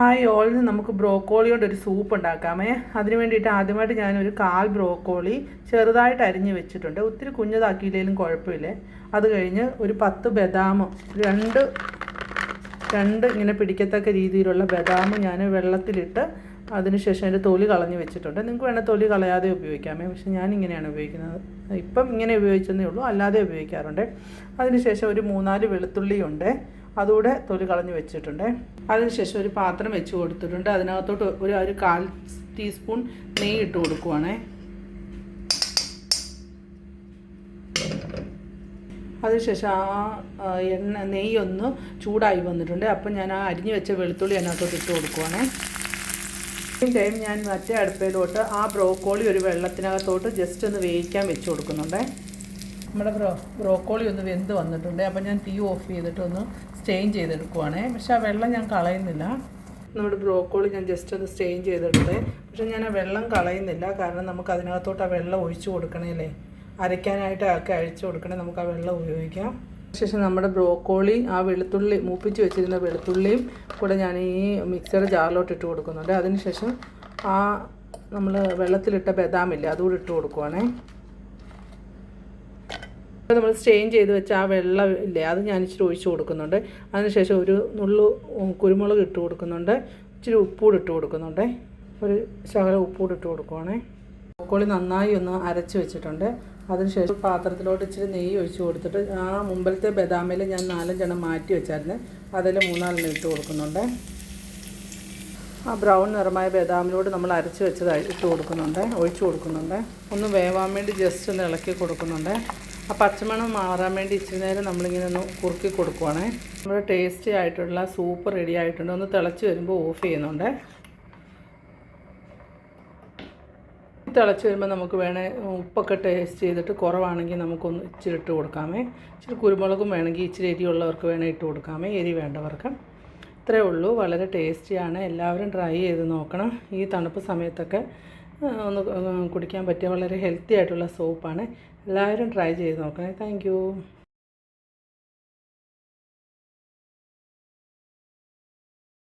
Hi all, നമുക്ക് broccoli കൊണ്ട് ഒരു സൂപ്പ് ഉണ്ടാക്കാമേ. അതിന് വേണ്ടിയിട്ട് ആദ്യമായിട്ട് ഞാനൊരു 1/4 ബ്രോക്കോളി ചെറുതായിട്ട് അരിഞ്ഞ് വെച്ചിട്ടുണ്ട്. ഒത്തിരി കുഞ്ഞതാക്കിയില്ലെങ്കിലും കുഴപ്പമില്ലേ. അത് കഴിഞ്ഞ് ഒരു 10 ബദാം, രണ്ട് ഇങ്ങനെ പിടിക്കത്തക്ക രീതിയിലുള്ള ബദാം ഞാൻ വെള്ളത്തിലിട്ട് അതിനുശേഷം അതിൻ്റെ തൊലി കളഞ്ഞ് വെച്ചിട്ടുണ്ട്. നിങ്ങൾക്ക് വേണേൽ തൊലി കളയാതെ ഉപയോഗിക്കാമേ, പക്ഷേ ഞാനിങ്ങനെയാണ് ഉപയോഗിക്കുന്നത്. ഇപ്പം ഇങ്ങനെ ഉപയോഗിച്ചതേ ഉള്ളൂ, അല്ലാതെ ഉപയോഗിക്കാറുണ്ട്. അതിനുശേഷം ഒരു 3-4 വെളുത്തുള്ളിയുണ്ട്, അതുകൂടെ തൊലി കളഞ്ഞ് വെച്ചിട്ടുണ്ട്. അതിനുശേഷം ഒരു പാത്രം വെച്ച് കൊടുത്തിട്ടുണ്ട്. അതിനകത്തോട്ട് ഒരു 1/4 ടീസ്പൂൺ നെയ്യ് ഇട്ട് കൊടുക്കുവാണേ. അതിനുശേഷം നെയ്യൊന്ന് ചൂടായി വന്നിട്ടുണ്ട്. അപ്പം ഞാൻ അരിഞ്ഞ് വെച്ച വെളുത്തുള്ളി അതിനകത്തോട്ട് ഇട്ട് കൊടുക്കുവാണേ. ടൈം ഞാൻ മറ്റേ അടുപ്പയിലോട്ട് ബ്രോക്കോളി ഒരു വെള്ളത്തിനകത്തോട്ട് ജസ്റ്റ് ഒന്ന് വേവിക്കാൻ വെച്ച് കൊടുക്കുന്നുണ്ട്. നമ്മുടെ ബ്രോക്കോളി ഒന്ന് വെന്ത് വന്നിട്ടുണ്ട്. അപ്പം ഞാൻ തീ ഓഫ് ചെയ്തിട്ട് ഒന്ന് സ്റ്റെയിൻ ചെയ്തെടുക്കുവാണേ. പക്ഷേ ആ വെള്ളം ഞാൻ കളയുന്നില്ല. നമ്മുടെ ബ്രോക്കോളി ഞാൻ ജസ്റ്റ് ഒന്ന് സ്റ്റെയിൻ ചെയ്തെടുത്തേ, പക്ഷേ ഞാൻ ആ വെള്ളം കളയുന്നില്ല. കാരണം നമുക്ക് അതിനകത്തോട്ട് ആ വെള്ളം ഒഴിച്ചു കൊടുക്കണേലേ, അരയ്ക്കാനായിട്ട് ഒക്കെ അഴിച്ചു കൊടുക്കണേ, നമുക്ക് ആ വെള്ളം ഉപയോഗിക്കാം. ശേഷം നമ്മുടെ ബ്രോക്കോളി വെളുത്തുള്ളി മൂപ്പിച്ച് വെച്ചിരുന്ന വെളുത്തുള്ളിയും കൂടെ ഞാൻ ഈ മിക്സിയുടെ ജാറിലോട്ട് ഇട്ട് കൊടുക്കുന്നുണ്ട്. അതിനുശേഷം നമ്മൾ വെള്ളത്തിലിട്ട ബദാമില്ലേ, അതുകൂടി ഇട്ട് കൊടുക്കുവാണേ. നമ്മൾ സ്റ്റെയിൻ ചെയ്ത് വെച്ച ആ വെള്ളം ഇല്ലേ, അത് ഞാൻ ഇച്ചിരി ഒഴിച്ച് കൊടുക്കുന്നുണ്ട്. അതിനുശേഷം ഒരു നുള്ളു കുരുമുളക് ഇട്ട് കൊടുക്കുന്നുണ്ട്, ഇച്ചിരി ഉപ്പൂടി ഇട്ട് കൊടുക്കുന്നുണ്ട്, ഒരു ശകലം ഉപ്പൂടി ഇട്ട് കൊടുക്കുവാണേ. ബ്രോക്കോളി നന്നായി ഒന്ന് അരച്ച് വെച്ചിട്ടുണ്ട്. അതിനുശേഷം പാത്രത്തിലോട്ട് ഇച്ചിരി നെയ്യ് ഒഴിച്ച് കൊടുത്തിട്ട് മുമ്പിലത്തെ ബദാമിൽ ഞാൻ 4-5 മാറ്റി വെച്ചായിരുന്നു, അതിൽ 3-4 ഇട്ട് കൊടുക്കുന്നുണ്ട്. ബ്രൗൺ നിറമായ ബദാമിലോട് നമ്മൾ അരച്ച് വെച്ചതായി ഇട്ട് കൊടുക്കുന്നുണ്ട്, ഒഴിച്ച് കൊടുക്കുന്നുണ്ട്. ഒന്ന് വേവാൻ വേണ്ടി ജസ്റ്റ് ഒന്ന് ഇളക്കി കൊടുക്കുന്നുണ്ട്. പച്ചമണം മാറാൻ വേണ്ടി ഇച്ചിരി നേരം നമ്മളിങ്ങനെ ഒന്ന് കുറുക്കി കൊടുക്കുവാണേ. നമ്മുടെ ടേസ്റ്റി ആയിട്ടുള്ള സൂപ്പ് റെഡി ആയിട്ടുണ്ട്. ഒന്ന് തിളച്ച് വരുമ്പോൾ ഓഫ് ചെയ്യുന്നുണ്ട്. തിളച്ച് വരുമ്പോൾ നമുക്ക് ഉപ്പൊക്കെ ടേസ്റ്റ് ചെയ്തിട്ട് കുറവാണെങ്കിൽ നമുക്കൊന്ന് ഇച്ചിരി ഇട്ട് കൊടുക്കാമേ. ഇച്ചിരി കുരുമുളകും വേണമെങ്കിൽ ഇച്ചിരി എരിയുള്ളവർക്ക് ഇട്ട് കൊടുക്കാമേ, എരി വേണ്ടവർക്ക്. ഇത്രയേ ഉള്ളൂ. വളരെ ടേസ്റ്റിയാണ്. എല്ലാവരും ട്രൈ ചെയ്ത് നോക്കണം. ഈ തണുപ്പ് സമയത്തൊക്കെ ഒന്ന് കുടിക്കാൻ പറ്റിയ വളരെ ഹെൽത്തി ആയിട്ടുള്ള സൂപ്പാണ്. എല്ലാവരും ട്രൈ ചെയ്ത് നോക്കണേ. താങ്ക്